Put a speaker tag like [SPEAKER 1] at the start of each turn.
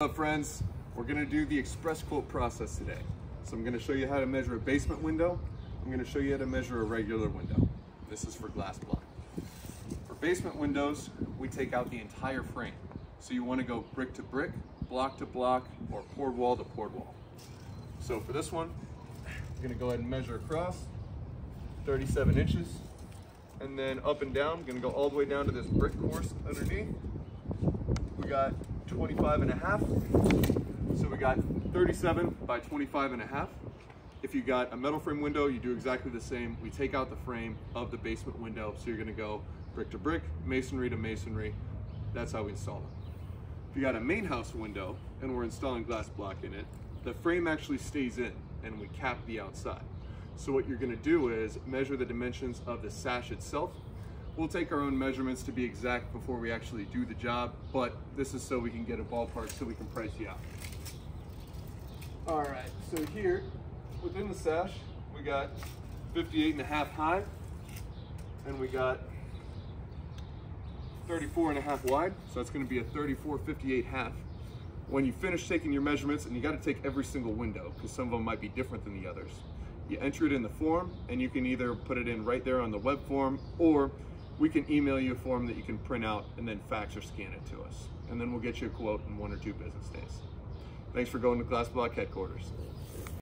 [SPEAKER 1] What's up, friends? We're going to do the express quote process today. So I'm going to show you how to measure a basement window. I'm going to show you how to measure a regular window. This is for glass block. For basement windows, we take out the entire frame. So you want to go brick to brick, block to block, or poured wall to poured wall. So for this one, I'm going to go ahead and measure across 37 inches. And then up and down, I'm going to go all the way down to this brick course underneath. We got 25 and a half. So we got 37 by 25 and a half. If you got a metal frame window, you do exactly the same. We take out the frame of the basement window. So you're gonna go brick to brick, masonry to masonry. That's how we install it. If you got a main house window and we're installing glass block in it, the frame actually stays in and we cap the outside. So what you're gonna do is measure the dimensions of the sash itself. We'll take our own measurements to be exact before we actually do the job, but this is so we can get a ballpark so we can price you out. All right, so here within the sash, we got 58 and a half high, and we got 34 and a half wide. So that's gonna be a 34, 58 half. When you finish taking your measurements, and you gotta take every single window because some of them might be different than the others. You enter it in the form, and you can either put it in right there on the web form, or we can email you a form that you can print out and then fax or scan it to us. And then we'll get you a quote in 1 or 2 business days. Thanks for going to Glass Block headquarters.